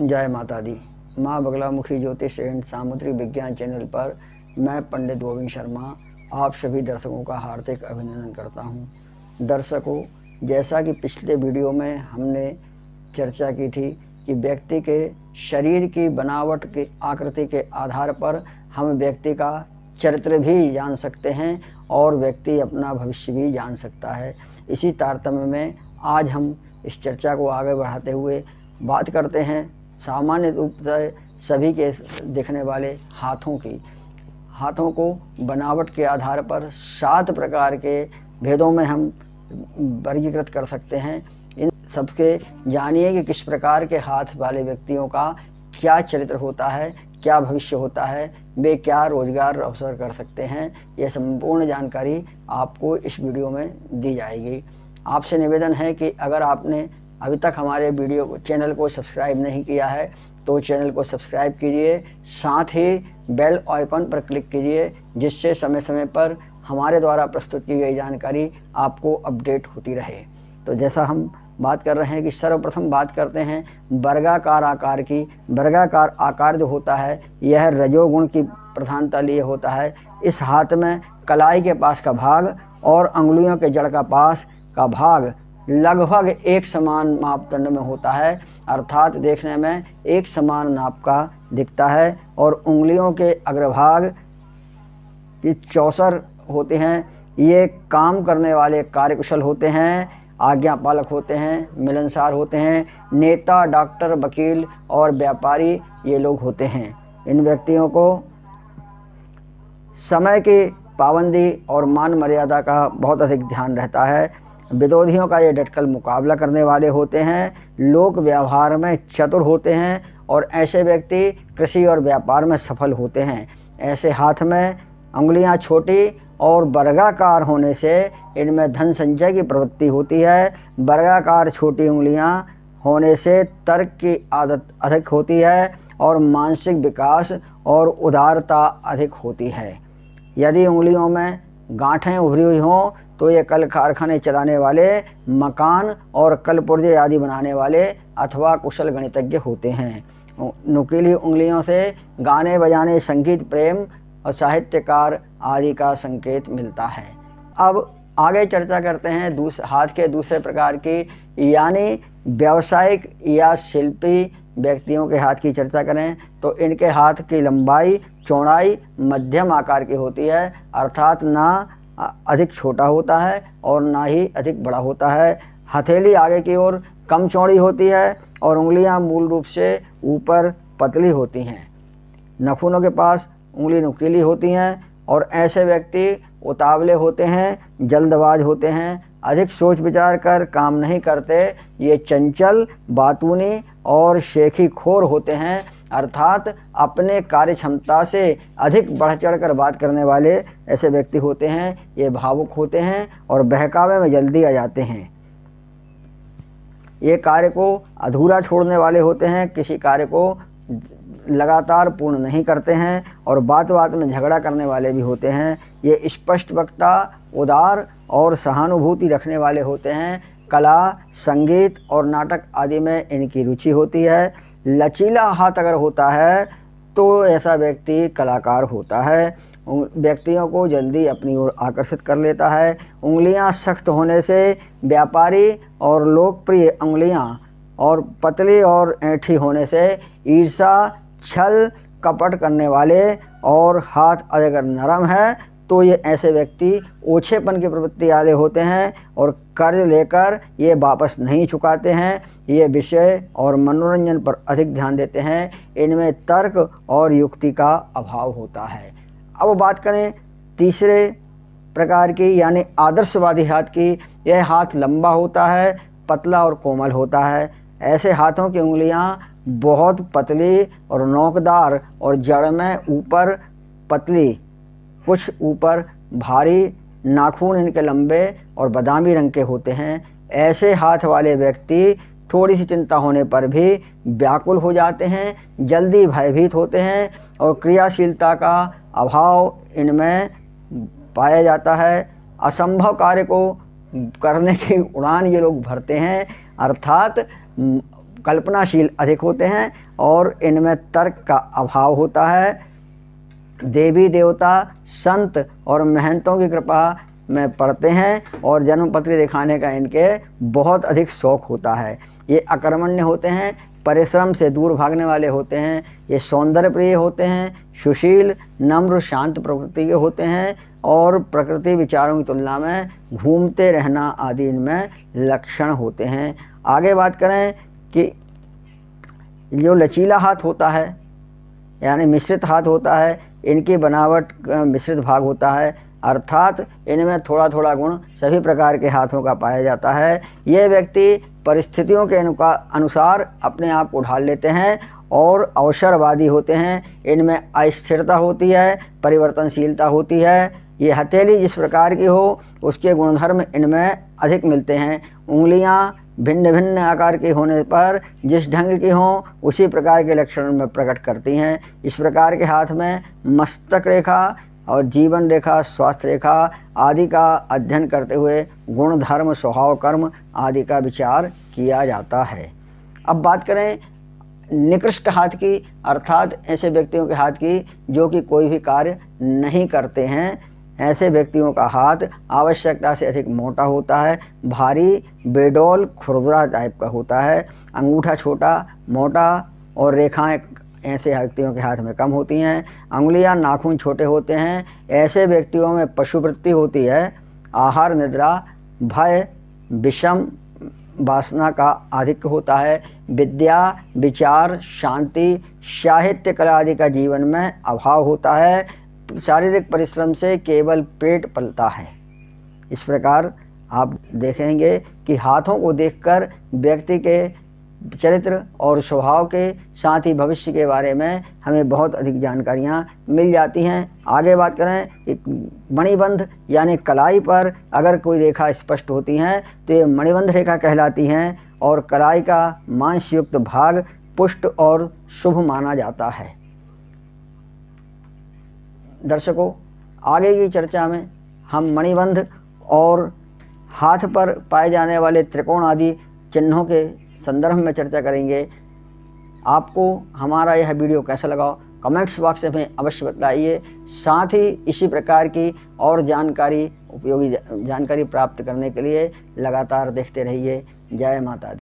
जय माता दी। माँ बगलामुखी ज्योतिष एवं सामुद्रिक विज्ञान चैनल पर मैं पंडित गोविंद शर्मा आप सभी दर्शकों का हार्दिक अभिनंदन करता हूँ। दर्शकों, जैसा कि पिछले वीडियो में हमने चर्चा की थी कि व्यक्ति के शरीर की बनावट की आकृति के आधार पर हम व्यक्ति का चरित्र भी जान सकते हैं और व्यक्ति अपना भविष्य भी जान सकता है। इसी तारतम्य में आज हम इस चर्चा को आगे बढ़ाते हुए बात करते हैं सामान्य रूप से सभी के दिखने वाले हाथों की। हाथों को बनावट के आधार पर 7 प्रकार के भेदों में हम वर्गीकृत कर सकते हैं। इन सबके जानिए कि किस प्रकार के हाथ वाले व्यक्तियों का क्या चरित्र होता है, क्या भविष्य होता है, वे क्या रोजगार अवसर कर सकते हैं। यह संपूर्ण जानकारी आपको इस वीडियो में दी जाएगी। आपसे निवेदन है कि अगर आपने अभी तक हमारे चैनल को सब्सक्राइब नहीं किया है तो चैनल को सब्सक्राइब कीजिए, साथ ही बेल आइकॉन पर क्लिक कीजिए, जिससे समय समय पर हमारे द्वारा प्रस्तुत की गई जानकारी आपको अपडेट होती रहे। तो जैसा हम बात कर रहे हैं कि सर्वप्रथम बात करते हैं वर्गाकार आकार की। वर्गाकार आकार जो होता है यह रजोगुण की प्रधानता लिए होता है। इस हाथ में कलाई के पास का भाग और अंगुलियों के जड़ का पास का भाग लगभग एक समान मापदंड में होता है, अर्थात देखने में एक समान नाप का दिखता है। और उंगलियों के अग्रभाग ये चौसर होते हैं। ये काम करने वाले कार्यकुशल होते हैं, आज्ञापालक होते हैं, मिलनसार होते हैं। नेता, डॉक्टर, वकील और व्यापारी ये लोग होते हैं। इन व्यक्तियों को समय की पाबंदी और मान मर्यादा का बहुत अधिक ध्यान रहता है। विरोधियों का ये डटकर मुकाबला करने वाले होते हैं। लोक व्यवहार में चतुर होते हैं और ऐसे व्यक्ति कृषि और व्यापार में सफल होते हैं। ऐसे हाथ में उंगलियां छोटी और वर्गाकार होने से इनमें धन संचय की प्रवृत्ति होती है। वर्गाकार छोटी उंगलियां होने से तर्क की आदत अधिक होती है और मानसिक विकास और उदारता अधिक होती है। यदि उंगलियों में गांठें उभरी हुई हों तो ये कल कारखाने चलाने वाले, मकान और कल पुर्जे आदि बनाने वाले अथवा कुशल गणितज्ञ होते हैं। नुकीली उंगलियों से गाने बजाने, संगीत प्रेम और साहित्यकार आदि का संकेत मिलता है। अब आगे चर्चा करते हैं हाथ के दूसरे प्रकार की, यानी व्यावसायिक या शिल्पी व्यक्तियों के हाथ की चर्चा करें तो इनके हाथ की लंबाई चौड़ाई मध्यम आकार की होती है, अर्थात ना अधिक छोटा होता है और ना ही अधिक बड़ा होता है। हथेली आगे की ओर कम चौड़ी होती है और उंगलियां मूल रूप से ऊपर पतली होती हैं। नाखूनों के पास उंगली नुकीली होती हैं और ऐसे व्यक्ति उतावले होते हैं, जल्दबाज होते हैं, अधिक सोच विचार कर काम नहीं करते। ये चंचल, बातूनी और शेखीखोर होते हैं, अर्थात अपने कार्य क्षमता से अधिक बढ़ चढ़ कर बात करने वाले ऐसे व्यक्ति होते हैं। ये भावुक होते हैं और बहकावे में जल्दी आ जाते हैं। ये कार्य को अधूरा छोड़ने वाले होते हैं, किसी कार्य को लगातार पूर्ण नहीं करते हैं और बात बात में झगड़ा करने वाले भी होते हैं। ये स्पष्ट वक्ता, उदार और सहानुभूति रखने वाले होते हैं। कला, संगीत और नाटक आदि में इनकी रुचि होती है। लचीला हाथ अगर होता है तो ऐसा व्यक्ति कलाकार होता है, व्यक्तियों को जल्दी अपनी ओर आकर्षित कर लेता है। उंगलियां सख्त होने से व्यापारी और लोकप्रिय उंगलियां और पतली और ऐंठी होने से ईर्ष्या, छल, कपट करने वाले, और हाथ अगर नरम है तो ये ऐसे व्यक्ति ओछेपन की प्रवृत्ति वाले होते हैं और कर्ज लेकर ये वापस नहीं चुकाते हैं। ये विषय और मनोरंजन पर अधिक ध्यान देते हैं। इनमें तर्क और युक्ति का अभाव होता है। अब बात करें तीसरे प्रकार की, यानी आदर्शवादी हाथ की। यह हाथ लंबा होता है, पतला और कोमल होता है। ऐसे हाथों की उंगलियां बहुत पतली और नोकदार और जड़ में ऊपर पतली, कुछ ऊपर भारी, नाखून इनके लंबे और बादामी रंग के होते हैं। ऐसे हाथ वाले व्यक्ति थोड़ी सी चिंता होने पर भी व्याकुल हो जाते हैं, जल्दी भयभीत होते हैं और क्रियाशीलता का अभाव इनमें पाया जाता है। असंभव कार्य को करने की उड़ान ये लोग भरते हैं, अर्थात कल्पनाशील अधिक होते हैं और इनमें तर्क का अभाव होता है। देवी देवता, संत और महंतों की कृपा में पढ़ते हैं और जन्मपत्री दिखाने का इनके बहुत अधिक शौक होता है। ये अकर्मण्य होते हैं, परिश्रम से दूर भागने वाले होते हैं। ये सौंदर्य प्रिय होते हैं, सुशील, नम्र, शांत प्रकृति के होते हैं और प्रकृति विचारों की तुलना में घूमते रहना आदि इनमें लक्षण होते हैं। आगे बात करें कि जो लचीला हाथ होता है यानी मिश्रित हाथ होता है, इनकी बनावट मिश्रित भाग होता है, अर्थात इनमें थोड़ा थोड़ा गुण सभी प्रकार के हाथों का पाया जाता है। ये व्यक्ति परिस्थितियों के अनुसार अपने आप को ढाल लेते हैं और अवसरवादी होते हैं। इनमें अस्थिरता होती है, परिवर्तनशीलता होती है। ये हथेली जिस प्रकार की हो उसके गुणधर्म इनमें अधिक मिलते हैं। उंगलियां भिन्न भिन्न आकार की होने पर जिस ढंग की हों उसी प्रकार के लक्षण में प्रकट करती हैं। इस प्रकार के हाथ में मस्तक रेखा और जीवन रेखा, स्वास्थ्य रेखा आदि का अध्ययन करते हुए गुण, धर्म, स्वभाव, कर्म आदि का विचार किया जाता है। अब बात करें निकृष्ट हाथ की, अर्थात ऐसे व्यक्तियों के हाथ की जो कि कोई भी कार्य नहीं करते हैं। ऐसे व्यक्तियों का हाथ आवश्यकता से अधिक मोटा होता है, भारी, बेडौल, खुरदरा टाइप का होता है। अंगूठा छोटा, मोटा और रेखाएं ऐसे व्यक्तियों के हाथ में कम होती हैं। अंगुलियां, नाखून छोटे होते हैं। ऐसे व्यक्तियों में पशुवृत्ति होती है। आहार, निद्रा, भय, विषम वासना का अधिक होता है। विद्या, विचार, शांति, साहित्य, कला आदि का जीवन में अभाव होता है। शारीरिक परिश्रम से केवल पेट पलता है। इस प्रकार आप देखेंगे कि हाथों को देखकर व्यक्ति के चरित्र और स्वभाव के साथ ही भविष्य के बारे में हमें बहुत अधिक जानकारियाँ मिल जाती हैं। आगे बात करें एक मणिबंध यानी कलाई पर अगर कोई रेखा स्पष्ट होती हैं तो ये मणिबंध रेखा कहलाती हैं और कलाई का मांसयुक्त भाग पुष्ट और शुभ माना जाता है। दर्शकों, आगे की चर्चा में हम मणिबंध और हाथ पर पाए जाने वाले त्रिकोण आदि चिन्हों के संदर्भ में चर्चा करेंगे। आपको हमारा यह वीडियो कैसा लगा कमेंट्स बॉक्स में अवश्य बताइए। साथ ही इसी प्रकार की और उपयोगी जानकारी प्राप्त करने के लिए लगातार देखते रहिए। जय माता दी।